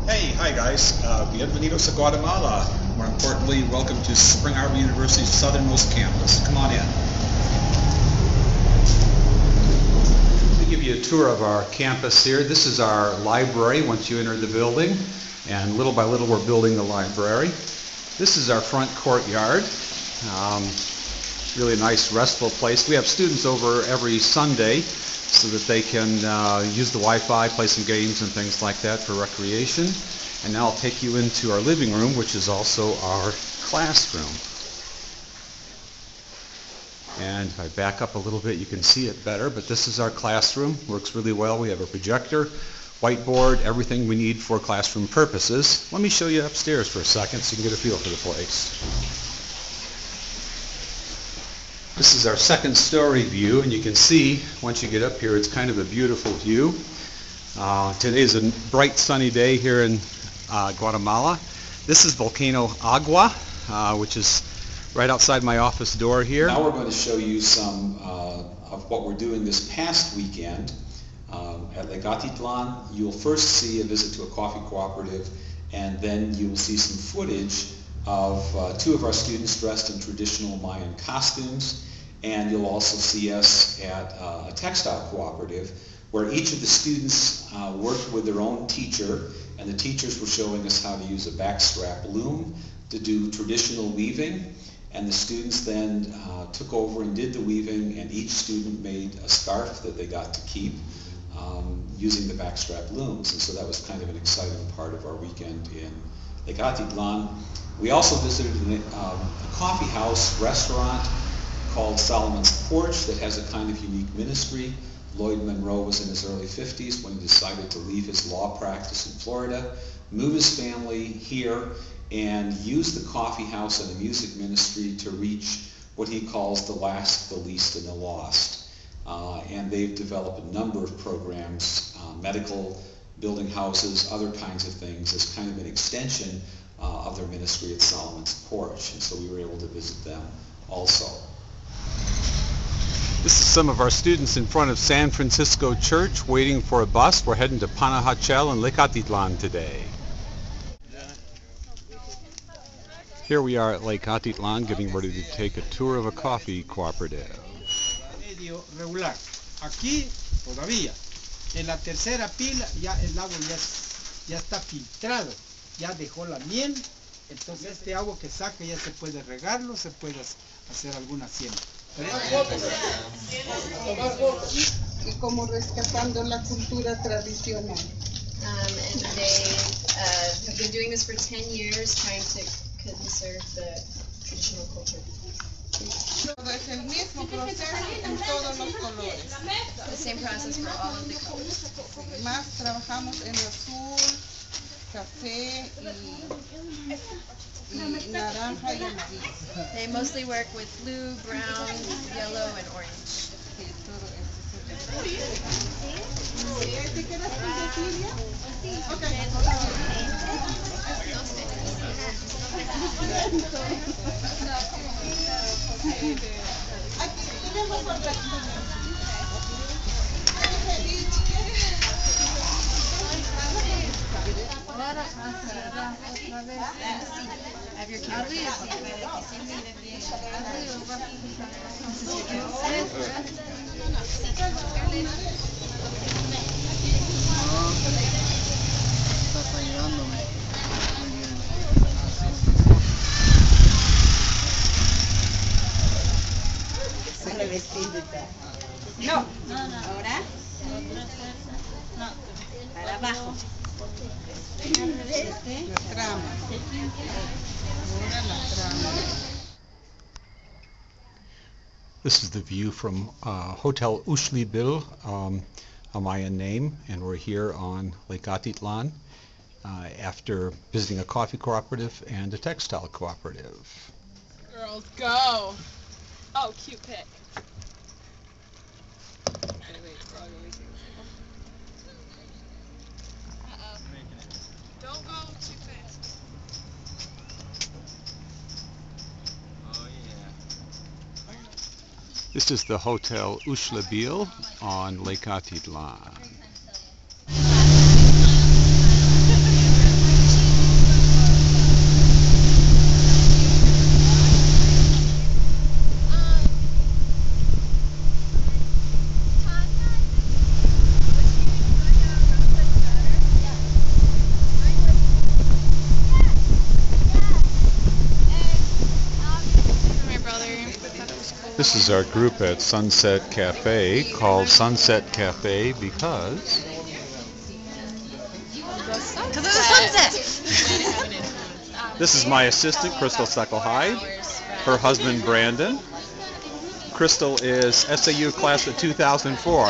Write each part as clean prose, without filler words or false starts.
Hey, hi guys. Bienvenidos a Guatemala. More importantly, welcome to Spring Arbor University's southernmost campus. Come on in. Let me give you a tour of our campus here. This is our library once you enter the building, and little by little we're building the library. This is our front courtyard. Really nice, restful place. We have students over every Sunday so that they can use the Wi-Fi, play some games and things like that for recreation. And now I'll take you into our living room, which is also our classroom. And if I back up a little bit, you can see it better, but this is our classroom. Works really well. We have a projector, whiteboard, everything we need for classroom purposes. Let me show you upstairs for a second so you can get a feel for the place. This is our second story view, and you can see once you get up here it's kind of a beautiful view. Today is a bright sunny day here in Guatemala. This is Volcano Agua, which is right outside my office door here. Now we're going to show you some of what we're doing this past weekend at Lake Atitlan. You'll first see a visit to a coffee cooperative, and then you will see some footage of two of our students dressed in traditional Mayan costumes, and you'll also see us at a textile cooperative where each of the students worked with their own teacher, and the teachers were showing us how to use a backstrap loom to do traditional weaving, and the students then took over and did the weaving, and each student made a scarf that they got to keep using the backstrap looms. And so that was kind of an exciting part of our weekend in Lake Atitlan. We also visited a coffee house restaurant called Solomon's Porch that has a kind of unique ministry. Lloyd Monroe was in his early 50s when he decided to leave his law practice in Florida, move his family here, and use the coffee house and the music ministry to reach what he calls the last, the least, and the lost. And they've developed a number of programs, medical, building houses, other kinds of things, as kind of an extension of their ministry at Solomon's Porch, and so we were able to visit them also. This is some of our students in front of San Francisco Church waiting for a bus. We're heading to Panajachel and Lake Atitlan today. Here we are at Lake Atitlan getting ready to take a tour of a coffee cooperative. Regular. Aquí todavía. En la tercera pila ya el agua ya está filtrado. Ya dejó la miel, entonces este agua que saca ya se puede regarlo, se puede hacer alguna siembra. Y como rescatando la cultura tradicional. And they have been doing this for 10 years, trying to conserve the traditional culture. Todo es el mismo proceso en todos los colores. The same process for all of the colors. Más trabajamos en azul, café y naranja y amarillo. They mostly work with blue, brown, yellow, and orange. Sí, todo eso. ¿Te quedas con Cecilia? Okay. Aquí tenemos otra. Have your camera. No. Ahora. No. Para abajo. La trama. Ahora la trama. This is the view from Hotel Uxlibil, a Mayan name, and we're here on Lake Atitlan after visiting a coffee cooperative and a textile cooperative. Girls, go! Oh, cute pic. Don't go too fast. This is the Hotel Uxlibil on Lake Atitlan. This is our group at Sunset Cafe, called Sunset Cafe because of the sunset. this is my assistant, Crystal Sucklehyde, her husband, Brandon. Crystal is SAU class of 2004.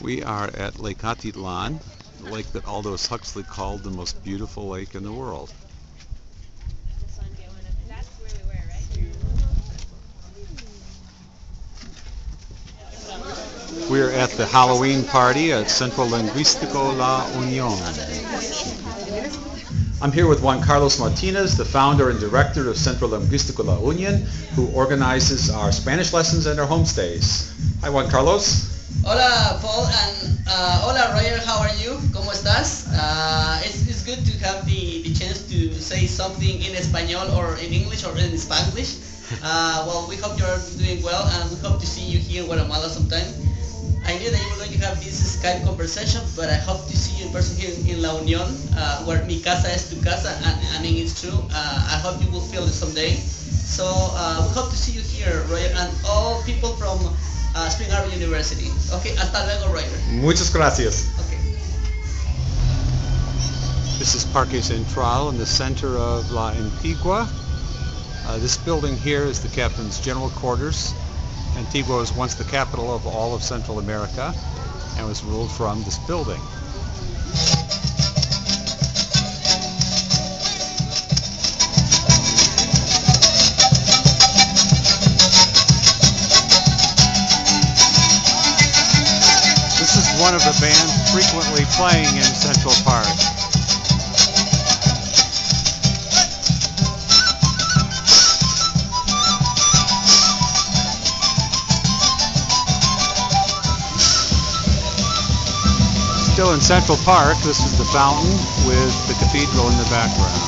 We are at Lake Atitlan, the lake that Aldous Huxley called the most beautiful lake in the world. We're at the Halloween party at Centro Lingüístico La Unión. I'm here with Juan Carlos Martinez, the founder and director of Centro Lingüístico La Unión, who organizes our Spanish lessons and our homestays. Hi, Juan Carlos. Hola, Paul, and hola, Roger. How are you? ¿Cómo estás? It's good to have the chance to say something in Espanol or in English or in Spanglish. Well, we hope you're doing well, and we hope to see you here in Guatemala sometime. I knew that you were going to have this Skype conversation, but I hope to see you in person here in La Unión, where mi casa es tu casa, and I mean it's true. I hope you will feel it someday. So we hope to see you here, Roger, and all people from Spring Arbor University. Okay, hasta luego, Roger. Muchas gracias. Okay. This is Parque Central in the center of La Antigua. This building here is the captain's general quarters. Antigua was once the capital of all of Central America and was ruled from this building. This is one of the bands frequently playing in Central Park. Still in Central Park, this is the fountain with the cathedral in the background.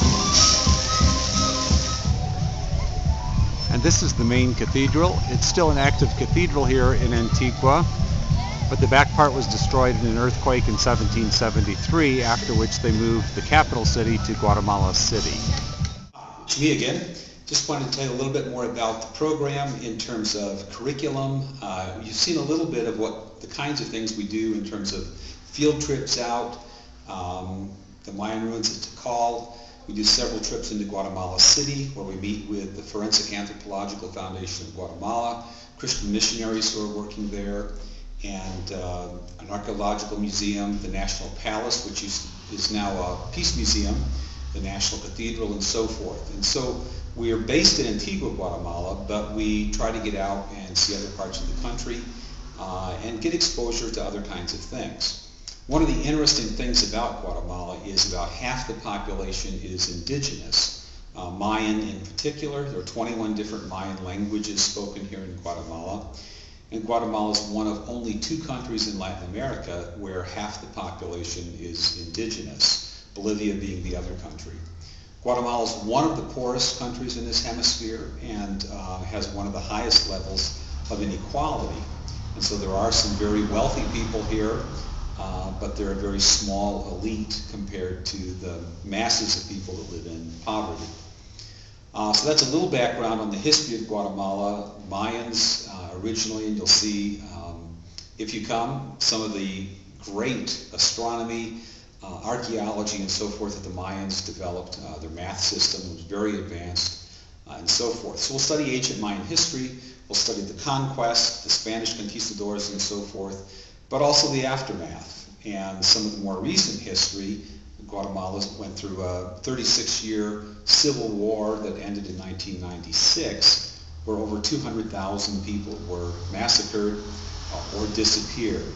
And this is the main cathedral. It's still an active cathedral here in Antigua, but the back part was destroyed in an earthquake in 1773, after which they moved the capital city to Guatemala City. It's me again. Just wanted to tell you a little bit more about the program in terms of curriculum. You've seen a little bit of what the kinds of things we do in terms of field trips out, the Mayan ruins at Tikal. We do several trips into Guatemala City, where we meet with the Forensic Anthropological Foundation of Guatemala, Christian missionaries who are working there, and an archaeological museum, the National Palace, which is now a peace museum, the National Cathedral, and so forth. And so we are based in Antigua, Guatemala, but we try to get out and see other parts of the country and get exposure to other kinds of things. One of the interesting things about Guatemala is about half the population is indigenous, Mayan in particular. There are 21 different Mayan languages spoken here in Guatemala. And Guatemala is one of only 2 countries in Latin America where half the population is indigenous, Bolivia being the other country. Guatemala is one of the poorest countries in this hemisphere and has one of the highest levels of inequality. And so there are some very wealthy people here, but they're a very small elite compared to the masses of people that live in poverty. So that's a little background on the history of Guatemala. Mayans originally, and you'll see if you come, some of the great astronomy, archaeology, and so forth that the Mayans developed. Their math system was very advanced, and so forth. So we'll study ancient Mayan history. We'll study the conquest, the Spanish conquistadors, and so forth, but also the aftermath and some of the more recent history. Guatemala went through a 36-year civil war that ended in 1996, where over 200,000 people were massacred or disappeared.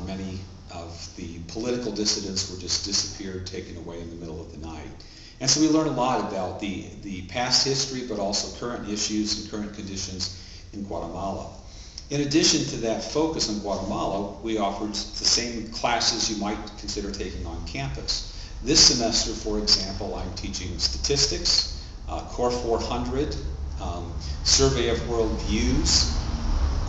Many of the political dissidents were just disappeared, taken away in the middle of the night. And so we learn a lot about the past history, but also current issues and current conditions in Guatemala. In addition to that focus on Guatemala, we offered the same classes you might consider taking on campus. This semester, for example, I'm teaching statistics, Core 400, Survey of World Views.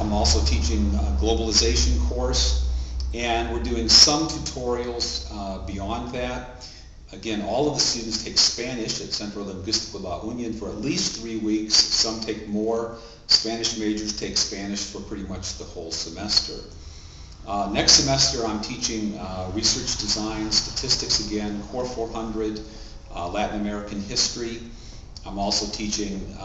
I'm also teaching a globalization course, and we're doing some tutorials beyond that. Again, all of the students take Spanish at Centro Lingüístico La Union for at least 3 weeks. Some take more. Spanish majors take Spanish for pretty much the whole semester. Next semester I'm teaching research design, statistics again, Core 400, Latin American history. I'm also teaching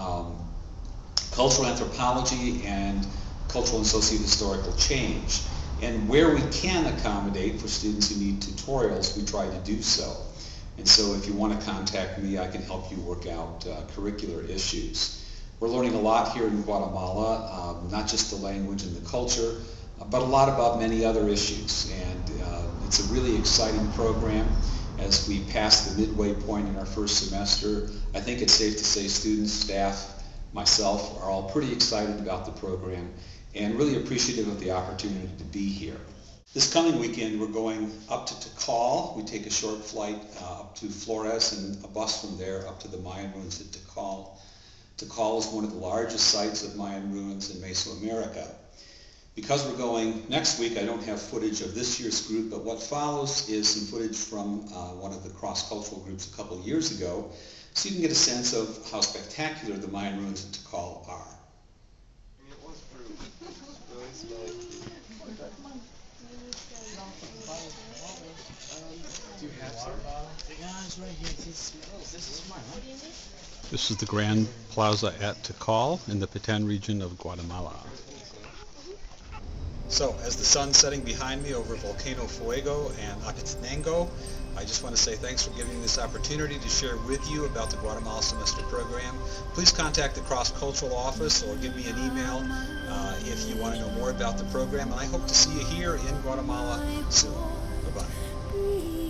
cultural anthropology and cultural and socio-historical change. And where we can accommodate for students who need tutorials, we try to do so. And so if you want to contact me, I can help you work out curricular issues. We're learning a lot here in Guatemala, not just the language and the culture, but a lot about many other issues. And it's a really exciting program. As we pass the midway point in our first semester, I think it's safe to say students, staff, myself are all pretty excited about the program and really appreciative of the opportunity to be here. This coming weekend we're going up to Tikal. We take a short flight up to Flores and a bus from there up to the Mayan ruins at Tikal. Tikal is one of the largest sites of Mayan ruins in Mesoamerica. Because we're going next week, I don't have footage of this year's group, but what follows is some footage from one of the cross-cultural groups a couple of years ago, so you can get a sense of how spectacular the Mayan ruins in Tikal are. This is the Grand Plaza at Tikal in the Petén region of Guatemala. So, as the sun's setting behind me over Volcano Fuego and Acatenango, I just want to say thanks for giving me this opportunity to share with you about the Guatemala Semester program. Please contact the Cross-Cultural Office or give me an email if you want to know more about the program. And I hope to see you here in Guatemala soon. Bye-bye.